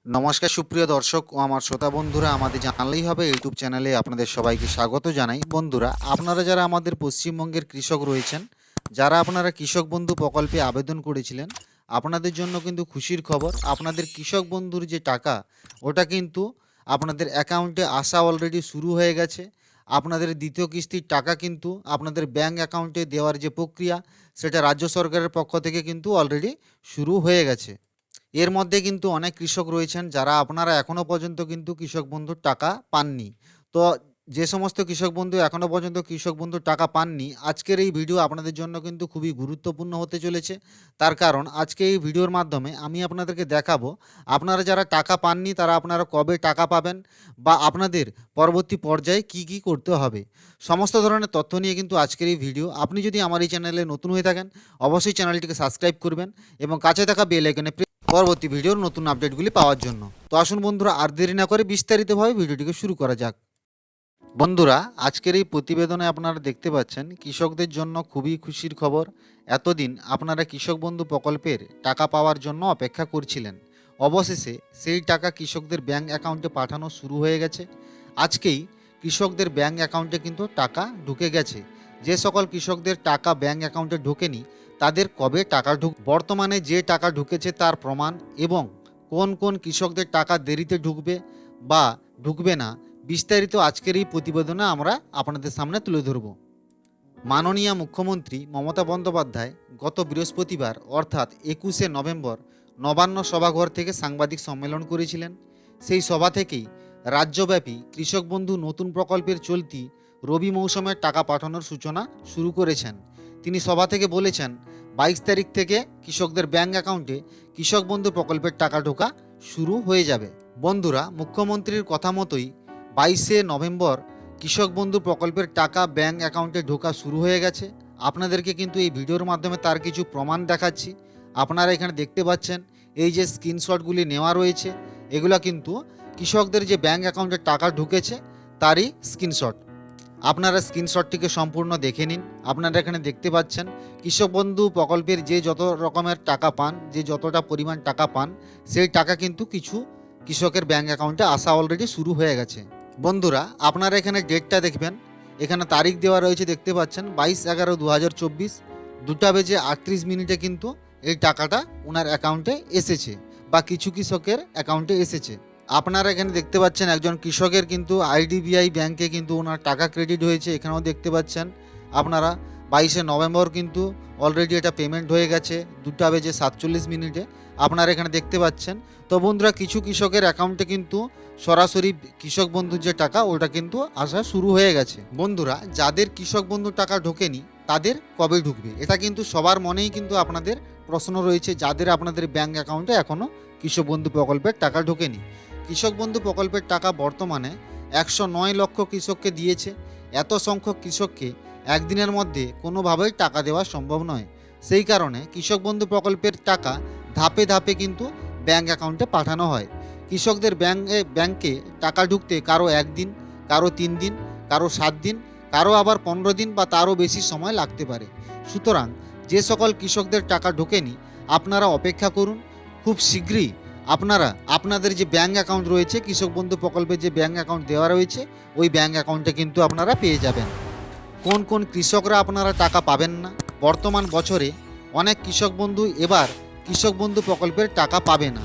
নমস্কার সুপ্রিয় দর্শক ও আমার শ্রোতা বন্ধুরা, আমাদের জানালেই হবে ইউটিউব চ্যানেলে আপনাদের সবাইকে স্বাগত জানাই। বন্ধুরা, আপনারা যারা আমাদের পশ্চিমবঙ্গের কৃষক রয়েছেন, যারা আপনারা কৃষক বন্ধু প্রকল্পে আবেদন করেছিলেন, আপনাদের জন্য কিন্তু খুশির খবর। আপনাদের কৃষক বন্ধুর যে টাকা, ওটা কিন্তু আপনাদের অ্যাকাউন্টে আসা অলরেডি শুরু হয়ে গেছে। আপনাদের দ্বিতীয় কিস্তির টাকা কিন্তু আপনাদের ব্যাঙ্ক অ্যাকাউন্টে দেওয়ার যে প্রক্রিয়া, সেটা রাজ্য সরকারের পক্ষ থেকে কিন্তু অলরেডি শুরু হয়ে গেছে। এর মধ্যে কিন্তু অনেক কৃষক রয়েছেন যারা আপনারা এখনও পর্যন্ত কিন্তু কৃষক বন্ধুর টাকা পাননি। তো যে সমস্ত কৃষক বন্ধু এখনও পর্যন্ত কৃষক বন্ধুর টাকা পাননি, আজকের এই ভিডিও আপনাদের জন্য কিন্তু খুবই গুরুত্বপূর্ণ হতে চলেছে। তার কারণ আজকে এই ভিডিওর মাধ্যমে আমি আপনাদেরকে দেখাবো আপনারা যারা টাকা পাননি তারা আপনারা কবে টাকা পাবেন বা আপনাদের পরবর্তী পর্যায়ে কি কি করতে হবে। সমস্ত ধরনের তথ্য নিয়ে কিন্তু আজকের এই ভিডিও। আপনি যদি আমার এই চ্যানেলে নতুন হয়ে থাকেন, অবশ্যই চ্যানেলটিকে সাবস্ক্রাইব করবেন এবং কাছে থাকা বেল আইকনে পরবর্তী ভিডিওর নতুন আপডেটগুলি পাওয়ার জন্য। তো আসুন বন্ধুরা, আর দেরি না করে বিস্তারিতভাবে ভিডিওটিকে শুরু করা যাক। বন্ধুরা, আজকের এই প্রতিবেদনে আপনারা দেখতে পাচ্ছেন কৃষকদের জন্য খুবই খুশির খবর। এতদিন আপনারা কৃষক বন্ধু প্রকল্পের টাকা পাওয়ার জন্য অপেক্ষা করছিলেন। অবশেষে সেই টাকা কৃষকদের ব্যাংক অ্যাকাউন্টে পাঠানো শুরু হয়ে গেছে। আজকেই কৃষকদের ব্যাংক অ্যাকাউন্টে কিন্তু টাকা ঢুকে গেছে। যে সকল কৃষকদের টাকা ব্যাংক অ্যাকাউন্টে ঢোকেনি তাদের কবে টাকা বর্তমানে যে টাকা ঢুকেছে তার প্রমাণ এবং কোন কোন কৃষকদের টাকা দেরিতে ঢুকবে বা ঢুকবে না, বিস্তারিত আজকের এই প্রতিবেদনে আমরা আপনাদের সামনে তুলে ধরব। মাননীয় মুখ্যমন্ত্রী মমতা বন্দ্যোপাধ্যায় গত বৃহস্পতিবার অর্থাৎ 21শে নভেম্বর নবান্ন সভাঘর থেকে সাংবাদিক সম্মেলন করেছিলেন। সেই সভা থেকেই রাজ্যব্যাপী কৃষক বন্ধু নতুন প্রকল্পের চলতি রবি মৌসুমের টাকা পাঠানোর সূচনা শুরু করেছেন। তিনি সভা থেকে বলেছেন 22 তারিখ থেকে কৃষকদের ব্যাংক অ্যাকাউন্টে কৃষক বন্ধু প্রকল্পের টাকা ঢোকা শুরু হয়ে যাবে। বন্ধুরা, মুখ্যমন্ত্রীর কথা মতোই 22শে নভেম্বর কৃষক বন্ধু প্রকল্পের টাকা ব্যাংক অ্যাকাউন্টে ঢোকা শুরু হয়ে গেছে। আপনাদেরকে কিন্তু এই ভিডিওর মাধ্যমে তার কিছু প্রমাণ দেখাচ্ছি। আপনারা এখানে দেখতে পাচ্ছেন এই যে স্ক্রিনশটগুলি নেওয়া রয়েছে, এগুলো কিন্তু কৃষকদের যে ব্যাংক অ্যাকাউন্টে টাকা ঢুকেছে তারই স্ক্রিনশট। আপনারা স্ক্রিনশটটিকে সম্পূর্ণ দেখে নিন। আপনারা এখানে দেখতে পাচ্ছেন কৃষক বন্ধু প্রকল্পের যে যত রকমের টাকা পান, যে যতটা পরিমাণ টাকা পান, সেই টাকা কিন্তু কিছু কৃষকের ব্যাংক অ্যাকাউন্টে আসা অলরেডি শুরু হয়ে গেছে। বন্ধুরা, আপনারা এখানে ডেটটা দেখবেন, এখানে তারিখ দেওয়া রয়েছে, দেখতে পাচ্ছেন 22/11/2024 2:38 কিন্তু এই টাকাটা ওনার অ্যাকাউন্টে এসেছে বা কিছু কৃষকের অ্যাকাউন্টে এসেছে। আপনারা এখানে দেখতে পাচ্ছেন একজন কৃষকের কিন্তু আইডিবিআই ব্যাংকে কিন্তু ওনার টাকা ক্রেডিট হয়েছে। এখানেও দেখতে পাচ্ছেন আপনারা 22শে নভেম্বর কিন্তু অলরেডি এটা পেমেন্ট হয়ে গেছে 2:47 আপনারা এখানে দেখতে পাচ্ছেন। তো বন্ধুরা, কিছু কৃষকের অ্যাকাউন্টে কিন্তু সরাসরি কৃষক বন্ধুর যে টাকা ওটা কিন্তু আসা শুরু হয়ে গেছে। বন্ধুরা, যাদের কৃষক বন্ধু টাকা ঢোকেনি তাদের কবে ঢুকবে, এটা কিন্তু সবার মনেই কিন্তু আপনাদের প্রশ্ন রয়েছে, যাদের আপনাদের ব্যাংক অ্যাকাউন্টে এখনও কৃষক বন্ধু প্রকল্পের টাকা ঢোকেনি। কৃষক বন্ধু প্রকল্পের টাকা বর্তমানে 109 লক্ষ কৃষককে দিয়েছে। এত সংখ্যক কৃষককে একদিনের মধ্যে কোনোভাবেই টাকা দেওয়া সম্ভব নয়। সেই কারণে কৃষক বন্ধু প্রকল্পের টাকা ধাপে ধাপে কিন্তু ব্যাংক অ্যাকাউন্টে পাঠানো হয়। কৃষকদের ব্যাংকে টাকা ঢুকতে কারো 1 দিন, কারো 3 দিন, কারো 7 দিন, কারো আবার 15 দিন বা তারও বেশি সময় লাগতে পারে। সুতরাং যে সকল কৃষকদের টাকা ঢোকেনি আপনারা অপেক্ষা করুন। খুব শীঘ্রই আপনারা আপনাদের যে ব্যাংক অ্যাকাউন্ট রয়েছে, কৃষক বন্ধু প্রকল্পে যে ব্যাংক অ্যাকাউন্ট দেওয়া রয়েছে, ওই ব্যাংক অ্যাকাউন্টে কিন্তু আপনারা পেয়ে যাবেন। কোন কোন কৃষকরা আপনারা টাকা পাবেন না, বর্তমান বছরে অনেক কৃষক বন্ধু এবার কৃষক বন্ধু প্রকল্পের টাকা পাবে না।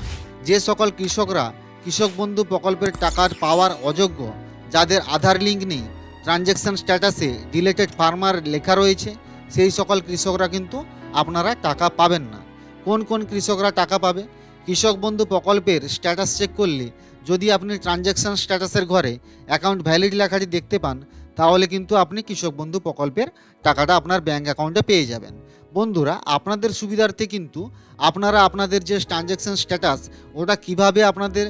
যে সকল কৃষকরা কৃষক বন্ধু প্রকল্পের টাকার পাওয়ার অযোগ্য, যাদের আধার লিঙ্ক নেই, ট্রানজ্যাকশান স্ট্যাটাসে ডিলেটেড ফার্মার লেখা রয়েছে, সেই সকল কৃষকরা কিন্তু আপনারা টাকা পাবেন না। কোন কোন কৃষকরা টাকা পাবে, কৃষক বন্ধু প্রকল্পের স্ট্যাটাস চেক করলে যদি আপনি ট্রানজ্যাকশান স্ট্যাটাসের ঘরে অ্যাকাউন্ট ভ্যালিড লেখাটি দেখতে পান, তাহলে কিন্তু আপনি কৃষক বন্ধু প্রকল্পের টাকাটা আপনার ব্যাংক অ্যাকাউন্টে পেয়ে যাবেন। বন্ধুরা, আপনাদের সুবিধার্থে কিন্তু আপনারা আপনাদের যে ট্রানজ্যাকশান স্ট্যাটাস ওটা কিভাবে আপনাদের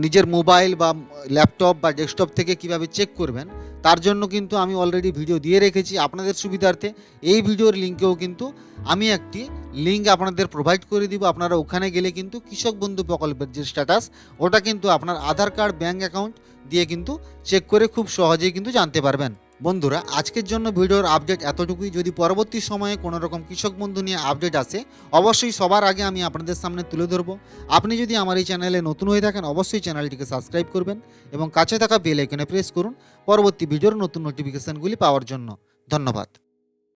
নিজের মোবাইল বা ল্যাপটপ বা ডেস্কটপ থেকে কিভাবে চেক করবেন, তার জন্য কিন্তু আমি অলরেডি ভিডিও দিয়ে রেখেছি আপনাদের সুবিধার্থে। এই ভিডিওর লিঙ্কেও কিন্তু আমি একটি লিঙ্ক আপনাদের প্রোভাইড করে দিব। আপনারা ওখানে গেলে কিন্তু কৃষক বন্ধু প্রকল্পের যে স্ট্যাটাস ওটা কিন্তু আপনার আধার কার্ড, ব্যাংক অ্যাকাউন্ট দিয়ে কিন্তু চেক করে খুব সহজেই কিন্তু জানতে পারবেন। বন্ধুরা আজকের জন্য ভিডিওর আপডেট এতটুকুই। যদি পরবর্তী সময়ে কোনো রকম কৃষক বন্ধু নিয়ে আপডেট আসে অবশ্যই সবার আগে আমি আপনাদের সামনে তুলে ধরবো। আপনি যদি আমার এই চ্যানেলে নতুন হয়ে থাকেন অবশ্যই চ্যানেলটিকে সাবস্ক্রাইব করবেন এবং কাছে থাকা বেল আইকনে প্রেস করুন পরবর্তী ভিডিওর নতুন নোটিফিকেশনগুলি পাওয়ার জন্য। ধন্যবাদ।